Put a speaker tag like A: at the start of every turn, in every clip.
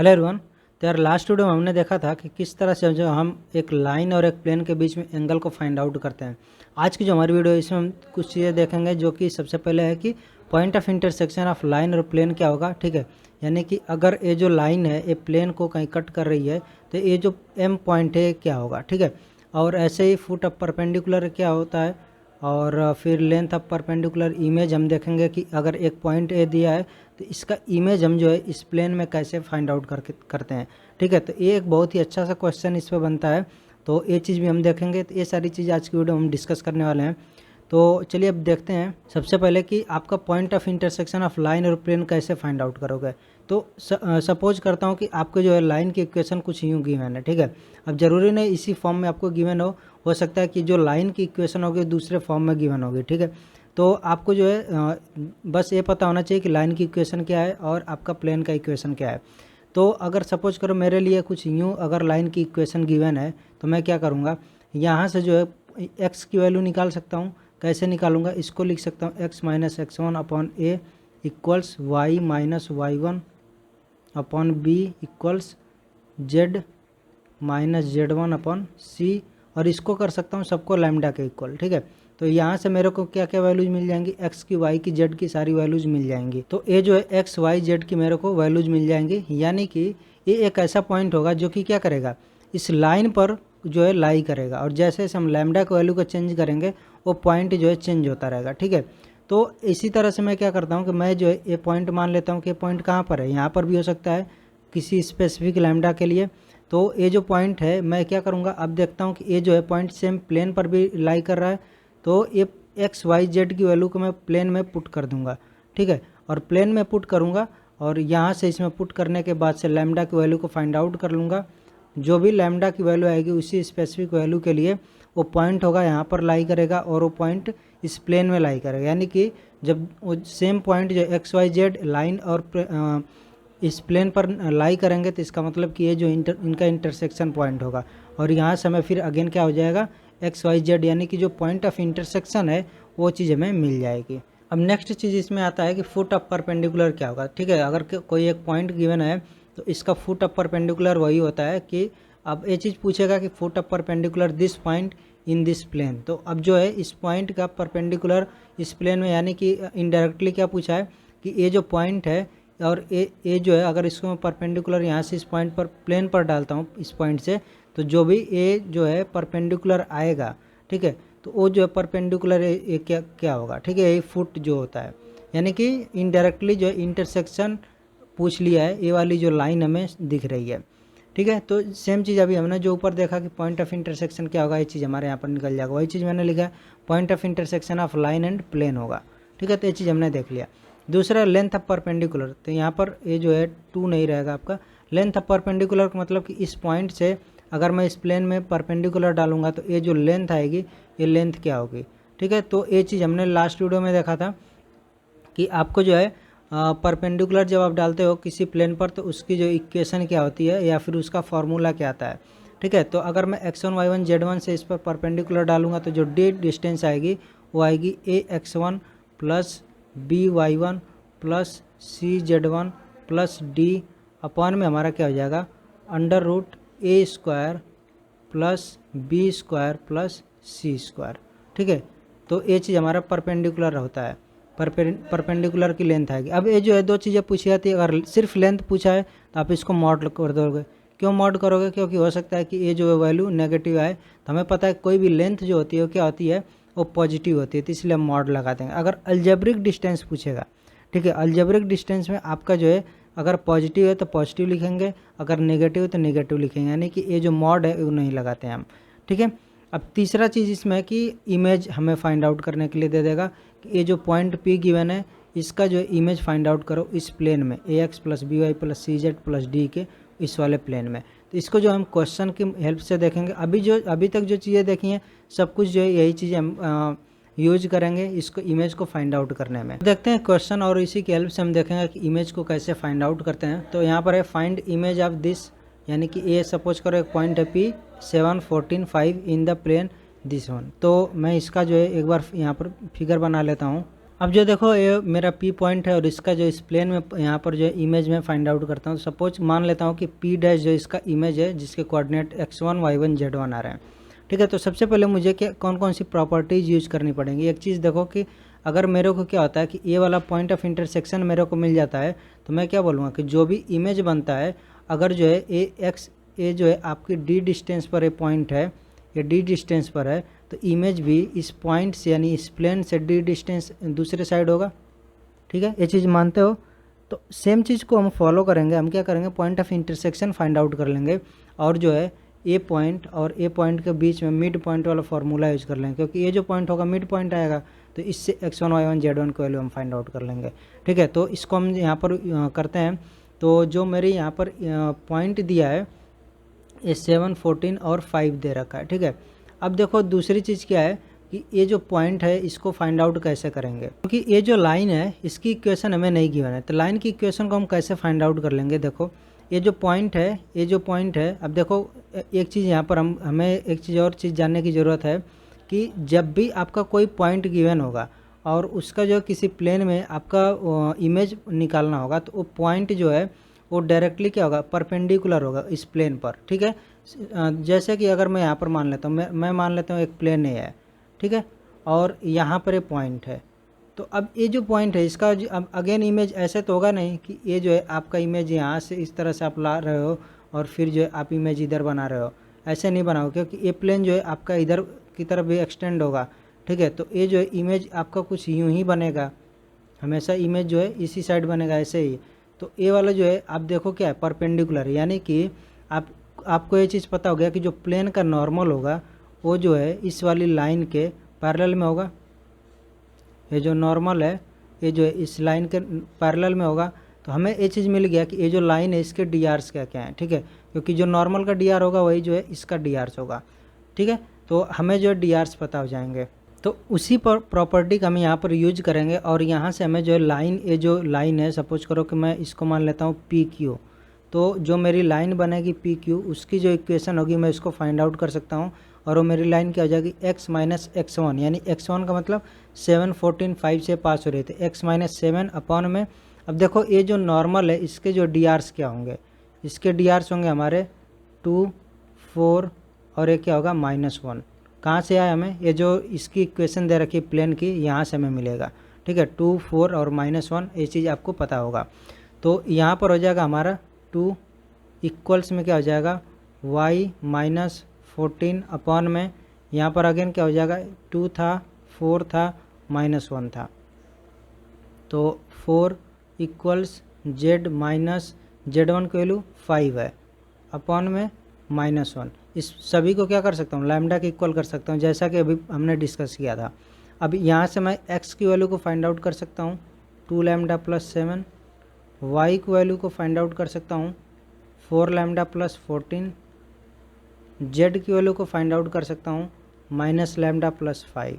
A: Hello everyone. तो यार last video में हमने देखा था कि किस तरह से जो हम एक लाइन और एक प्लेन के बीच में एंगल को फाइंड आउट करते हैं। आज की जो हमारी वीडियो है इसमें हम कुछ चीज़ें देखेंगे, जो कि सबसे पहले है कि point of intersection of line और प्लेन क्या होगा। ठीक है, यानी कि अगर ये जो लाइन है ये प्लेन को कहीं कट कर रही है तो ये जो एम पॉइंट है क्या होगा। ठीक है, और ऐसे ही फुट ऑफ परपेंडिकुलर क्या होता है, और फिर लेंथ ऑफ परपेंडिकुलर इमेज हम देखेंगे कि अगर एक पॉइंट ए दिया है तो इसका इमेज हम जो है इस प्लेन में कैसे फाइंड आउट करते हैं। ठीक है, तो ये एक बहुत ही अच्छा सा क्वेश्चन इस पर बनता है, तो ये चीज़ भी हम देखेंगे। तो ये सारी चीज़ आज की वीडियो में हम डिस्कस करने वाले हैं। तो चलिए अब देखते हैं सबसे पहले कि आपका point of intersection of line और प्लेन कैसे फाइंड आउट करोगे। तो सपोज करता हूँ कि आपको जो है लाइन की इक्वेशन कुछ यूँ गिवन है। ठीक है, अब ज़रूरी नहीं इसी फॉर्म में आपको गिवन हो सकता है कि जो लाइन की इक्वेशन होगी दूसरे फॉर्म में गिवन होगी। ठीक है, तो आपको जो है बस ये पता होना चाहिए कि लाइन की इक्वेशन क्या है और आपका प्लेन का इक्वेशन क्या है। तो अगर सपोज करो मेरे लिए कुछ यूँ अगर लाइन की इक्वेशन गिवन है तो मैं क्या करूँगा, यहाँ से जो है एक्स की वैल्यू निकाल सकता हूँ। कैसे निकालूंगा, इसको लिख सकता हूँ x minus x one upon a equals y minus y one upon b equals z minus z one upon c, और इसको कर सकता हूँ सबको लैम्डा के इक्वल। ठीक है, तो यहाँ से मेरे को क्या क्या वैल्यूज मिल जाएंगी, एक्स की वाई की जेड की सारी वैल्यूज मिल जाएंगी। तो ये जो है एक्स वाई जेड की मेरे को वैल्यूज मिल जाएंगी, यानी कि ये एक ऐसा पॉइंट होगा जो कि क्या करेगा, इस लाइन पर जो है लाई करेगा, और जैसे जैसे हम लैम्डा की वैल्यू को चेंज करेंगे वो पॉइंट जो है चेंज होता रहेगा। ठीक है, तो इसी तरह से मैं क्या करता हूँ कि मैं जो है ये पॉइंट मान लेता हूँ कि पॉइंट कहाँ पर है, यहाँ पर भी हो सकता है किसी स्पेसिफिक लैम्डा के लिए। तो ये जो पॉइंट है मैं क्या करूँगा, अब देखता हूँ कि ये जो है पॉइंट सेम प्लेन पर भी लाई कर रहा है, तो ये एक्स वाई जेड की वैल्यू को मैं प्लेन में पुट कर दूंगा। ठीक है, और प्लेन में पुट करूँगा और यहाँ से इसमें पुट करने के बाद से लैम्डा की वैल्यू को फाइंड आउट कर लूँगा। जो भी लैम्डा की वैल्यू आएगी उसी स्पेसिफिक वैल्यू के लिए वो पॉइंट होगा यहाँ पर लाई करेगा और वो पॉइंट इस प्लेन में लाई करेगा। यानी कि जब वो सेम पॉइंट जो एक्स वाई जेड लाइन और इस प्लेन पर लाई करेंगे तो इसका मतलब कि ये जो इनका इंटरसेक्शन पॉइंट होगा, और यहाँ से हमें फिर अगेन क्या हो जाएगा, एक्स वाई जेड यानी कि जो पॉइंट ऑफ इंटरसेक्शन है वो चीज़ हमें मिल जाएगी। अब नेक्स्ट चीज़ इसमें आता है कि फुट ऑफ परपेंडिकुलर क्या होगा। ठीक है, अगर कोई एक पॉइंट गिवन है तो इसका फुट ऑफ परपेंडिकुलर वही होता है कि अब ये चीज़ पूछेगा कि foot of perpendicular this point in this plane. तो अब जो है इस पॉइंट का परपेंडिकुलर इस प्लेन में, यानी कि इनडायरेक्टली क्या पूछा है कि ये जो पॉइंट है और ये जो है अगर इसको मैं परपेंडिकुलर यहाँ से इस पॉइंट पर प्लेन पर डालता हूँ इस पॉइंट से, तो जो भी ये जो है परपेंडिकुलर आएगा, ठीक है, तो वो जो है परपेंडिकुलर ये क्या क्या होगा। ठीक है, ये फुट जो होता है, यानी कि इनडायरेक्टली जो है इंटरसेक्शन पूछ लिया है, ये वाली जो लाइन हमें दिख रही है। ठीक है, तो सेम चीज़ अभी हमने जो ऊपर देखा कि पॉइंट ऑफ इंटरसेक्शन क्या होगा, ये चीज़ हमारे यहाँ पर निकल जाएगा। वही चीज़ मैंने लिखा है point of intersection of line and plane होगा। ठीक है, तो ये चीज़ हमने देख लिया। दूसरा लेंथ ऑफ परपेंडिकुलर, तो यहाँ पर ये जो है 2 नहीं रहेगा आपका। लेंथ ऑफ परपेंडिकुलर का मतलब कि इस पॉइंट से अगर मैं इस प्लेन में परपेंडिकुलर डालूंगा तो ये जो लेंथ आएगी ये लेंथ क्या होगी। ठीक है, तो ये चीज़ हमने लास्ट वीडियो में देखा था कि आपको जो है परपेंडिकुलर जब आप डालते हो किसी प्लेन पर तो उसकी जो इक्वेशन क्या होती है या फिर उसका फॉर्मूला क्या आता है। ठीक है, तो अगर मैं x1 y1 z1 से इस पर परपेंडिकुलर डालूंगा तो जो डी डिस्टेंस आएगी वो आएगी ax1 plus b y one plus c z one plus d upon में हमारा क्या हो जाएगा, under root a square plus b square plus c square. ठीक है, तो ये चीज़ हमारा परपेंडिकुलर होता है, परपेंडिकुलर की लेंथ आएगी। अब ये जो है 2 चीज़ें पूछी जाती है, अगर सिर्फ लेंथ पूछा है तो आप इसको मॉड कर दोगे। क्यों मॉड करोगे, क्योंकि हो सकता है कि ये जो वैल्यू नेगेटिव आए, तो हमें पता है कोई भी लेंथ जो होती है वो क्या होती है, वो पॉजिटिव होती है, तो इसलिए हम मॉड लगा देंगे। अगर अलजेब्रिक डिस्टेंस पूछेगा, ठीक है, अलजेब्रिक डिस्टेंस में आपका जो है अगर पॉजिटिव है तो पॉजिटिव लिखेंगे, अगर नेगेटिव है तो नेगेटिव लिखेंगे, यानी कि ये जो मॉड है वो नहीं लगाते हैं हम। ठीक है, अब तीसरा चीज़ इसमें है कि इमेज हमें फाइंड आउट करने के लिए दे देगा कि ये जो पॉइंट पी गिवन है इसका जो इमेज फाइंड आउट करो इस प्लेन में a x plus b y plus c z plus d के इस वाले प्लेन में। तो इसको जो हम क्वेश्चन की हेल्प से देखेंगे। अभी तक जो चीज़ें देखी हैं सब कुछ जो है यही चीज़ें हम यूज करेंगे इसको इमेज को फाइंड आउट करने में। देखते हैं क्वेश्चन और इसी की हेल्प से हम देखेंगे कि इमेज को कैसे फाइंड आउट करते हैं। तो यहाँ पर है फाइंड इमेज ऑफ दिस, यानी कि ये सपोज करो एक पॉइंट है P 7 14 5 in the plane this one. तो मैं इसका जो है एक बार यहाँ पर फिगर बना लेता हूँ। अब जो देखो ये मेरा पी पॉइंट है और इसका जो इस प्लेन में यहाँ पर जो इमेज में फाइंड आउट करता हूँ। सपोज मान लेता हूँ कि पी डैश जो इसका इमेज है जिसके कोऑर्डिनेट x1 y1 z1 आ रहे हैं, ठीक है। तो सबसे पहले मुझे क्या कौन कौन सी प्रॉपर्टीज़ यूज करनी पड़ेंगी। एक चीज़ देखो कि अगर मेरे को क्या होता है कि ये वाला पॉइंट ऑफ इंटरसेक्शन मेरे को मिल जाता है तो मैं क्या बोलूँगा कि जो भी इमेज बनता है, अगर जो है ए जो है आपकी डी डिस्टेंस पर ये पॉइंट है, ये डी डिस्टेंस पर है, तो इमेज भी इस पॉइंट से यानी इस प्लेन से डी डिस्टेंस दूसरे साइड होगा, ठीक है। ये चीज़ मानते हो? तो सेम चीज़ को हम फॉलो करेंगे। हम क्या करेंगे, point of intersection find out कर लेंगे और जो है ए पॉइंट और ए पॉइंट के बीच में मिड पॉइंट वाला फार्मूला यूज कर लेंगे, क्योंकि ये जो पॉइंट होगा मिड पॉइंट आएगा, तो इससे x1 y1 z1 की वैल्यू हम फाइंड आउट कर लेंगे, ठीक है। तो इसको हम यहाँ पर करते हैं। तो जो मेरे यहाँ पर पॉइंट दिया है ये 7, 14 और 5 दे रखा है, ठीक है। अब देखो दूसरी चीज़ क्या है कि ये जो पॉइंट है इसको फाइंड आउट कैसे करेंगे, क्योंकि ये जो लाइन है इसकी इक्वेशन हमें नहीं गिवन है। तो लाइन की इक्वेशन को हम कैसे फाइंड आउट कर लेंगे। देखो ये जो पॉइंट है, अब देखो एक चीज़ यहाँ पर हमें एक चीज़ और चीज़ जानने की ज़रूरत है कि जब भी आपका कोई पॉइंट गिवन होगा और उसका जो किसी प्लेन में आपका इमेज निकालना होगा, तो वो पॉइंट जो है वो डायरेक्टली क्या होगा, परपेंडिकुलर होगा इस प्लेन पर, ठीक है। जैसे कि अगर मैं यहाँ पर मान लेता हूँ, मैं मान लेता हूँ एक प्लेन है, ठीक है, और यहाँ पर एक पॉइंट है। तो अब ये जो पॉइंट है इसका अब अगेन इमेज ऐसे तो होगा नहीं कि ये जो है आपका इमेज यहाँ से इस तरह से आप ला रहे हो और फिर जो है आप इमेज इधर बना रहे हो, ऐसे नहीं बनाओ, क्योंकि ये प्लेन जो है आपका इधर की तरफ भी एक्सटेंड होगा, ठीक है। तो ये जो है इमेज आपका कुछ यूँ ही बनेगा, हमेशा इमेज जो है इसी साइड बनेगा ऐसे ही। तो ये वाला जो है आप देखो क्या है, परपेंडिकुलर, यानी कि आपको ये चीज़ पता हो गया कि जो प्लेन का नॉर्मल होगा वो जो है इस वाली लाइन के पैरेलल में होगा। ये जो नॉर्मल है ये जो है इस लाइन के पैरेलल में होगा। तो हमें ये चीज़ मिल गया कि ये जो लाइन है इसके डी आर्स क्या हैं, ठीक है, क्योंकि जो नॉर्मल का डी आर होगा वही जो है इसका डी आर्स होगा, ठीक है। तो हमें जो है डी आर्स पता हो जाएंगे। तो उसी पर प्रॉपर्टी का हम यहाँ पर यूज करेंगे और यहाँ से हमें जो है लाइन, ये जो लाइन है सपोज करो कि मैं इसको मान लेता हूँ पी क्यू, तो जो मेरी लाइन बनेगी पी क्यू उसकी जो इक्वेशन होगी मैं इसको फाइंड आउट कर सकता हूँ और वो मेरी लाइन क्या हो जाएगी, x माइनस x1, यानी x1 का मतलब 7, 14, 5 से पास हो रहे थे, x माइनस 7 अपॉन में। अब देखो ये जो नॉर्मल है इसके जो डी आर्स क्या होंगे, इसके डी आर्स होंगे हमारे 2, 4 और ये क्या होगा -1। कहाँ से आया हमें, ये जो इसकी इक्वेशन दे रखी है प्लेन की, यहाँ से हमें मिलेगा, ठीक है। 2, 4 और -1 ये चीज़ आपको पता होगा। तो यहाँ पर हो जाएगा हमारा 2 इक्वल्स में क्या हो जाएगा y माइनस 14 अपॉन में, यहाँ पर अगेन क्या हो जाएगा 2 था, 4 था, -1 था। तो 4 इक्वल्स z माइनस z1 की वैल्यू 5 है अपॉन में -1। इस सभी को क्या कर सकता हूँ, लैम्डा के इक्वल कर सकता हूँ, जैसा कि अभी हमने डिस्कस किया था। अब यहाँ से मैं x की वैल्यू को फाइंड आउट कर सकता हूँ 2 लैम्डा प्लस 7, y की वैल्यू को फाइंड आउट कर सकता हूँ 4 लैम्डा प्लस 14, z की वैल्यू को फाइंड आउट कर सकता हूँ माइनस लैम्डा प्लस 5।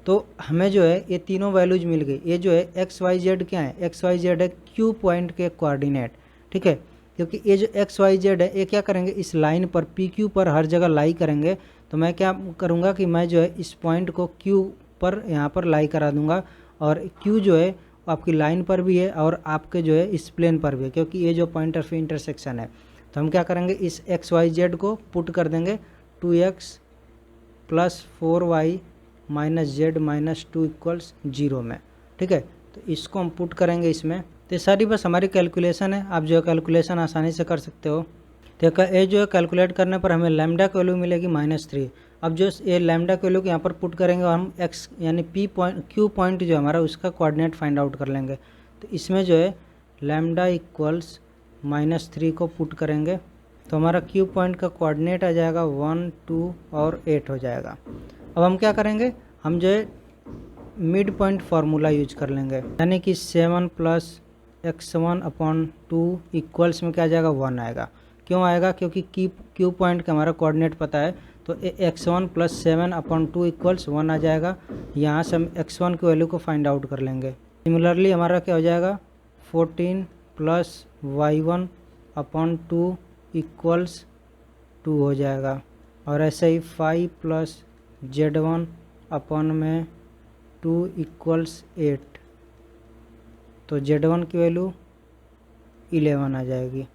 A: तो हमें जो है ये तीनों वैल्यूज मिल गई। ये जो है एक्स वाई जेड क्या है, एक्स वाई जेड है क्यू पॉइंट के कोऑर्डिनेट, ठीक है, क्योंकि ये जो एक्स वाई जेड है ये क्या करेंगे, इस लाइन पर पी क्यू पर हर जगह लाई करेंगे। तो मैं क्या करूँगा कि मैं जो है इस पॉइंट को क्यू पर यहाँ पर लाई करा दूँगा और क्यू जो है आपकी लाइन पर भी है और आपके जो है इस प्लेन पर भी है, क्योंकि ये जो पॉइंट ऑफ इंटरसेक्शन है। तो हम क्या करेंगे, इस एक्स वाई जेड को पुट कर देंगे 2x plus 4y minus Z minus 2 equals 0 में, ठीक है। तो इसको हम पुट करेंगे इसमें। तो ये सारी बस हमारी कैलकुलेशन है, आप जो है कैलकुलेशन आसानी से कर सकते हो। तो ये जो है कैलकुलेट करने पर हमें लैम्डा की वैल्यू मिलेगी -3। अब जो ये लैम्डा की वैल्यू को यहाँ पर पुट करेंगे और हम x यानी क्यू पॉइंट जो हमारा उसका कोऑर्डिनेट फाइंड आउट कर लेंगे। तो इसमें जो है लैम्डा इक्वल्स -3 को पुट करेंगे तो हमारा क्यू पॉइंट का कोऑर्डिनेट आ जाएगा 1, 2 और 8 हो जाएगा। अब हम क्या करेंगे, हम जो है मिड पॉइंट फार्मूला यूज कर लेंगे, यानी कि 7 प्लस x1 अपॉन 2 इक्वल्स में क्या आ जाएगा 1 आएगा। क्यों आएगा, क्योंकि क्यू पॉइंट का हमारा कोऑर्डिनेट पता है। तो x1 प्लस 7 अपॉन 2 इक्वल्स 1 आ जाएगा। यहाँ से हम x1 की वैल्यू को फाइंड आउट कर लेंगे। सिमिलरली हमारा क्या हो जाएगा 14 प्लस y1 अपॉन 2 इक्वल्स 2 हो जाएगा। और ऐसे ही 5 प्लस z1 अपॉन में 2 इक्वल्स 8, तो Z1 की वैल्यू 11 आ जाएगी।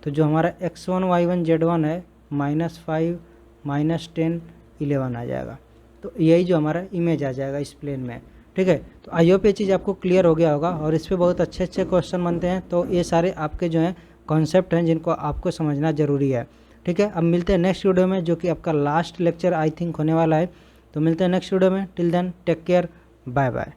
A: तो जो हमारा x1 y1 Z1 है -5 -10 11 आ जाएगा। तो यही जो हमारा इमेज आ जाएगा इस प्लेन में, ठीक है। तो आई होप ये चीज़ आपको क्लियर हो गया होगा और इस पे बहुत अच्छे अच्छे क्वेश्चन बनते हैं। तो ये सारे आपके जो हैं कॉन्सेप्ट हैं जिनको आपको समझना ज़रूरी है, ठीक है। अब मिलते हैं नेक्स्ट वीडियो में, जो कि आपका लास्ट लेक्चर आई थिंक होने वाला है। तो मिलते हैं नेक्स्ट वीडियो में। Till then take care, bye bye.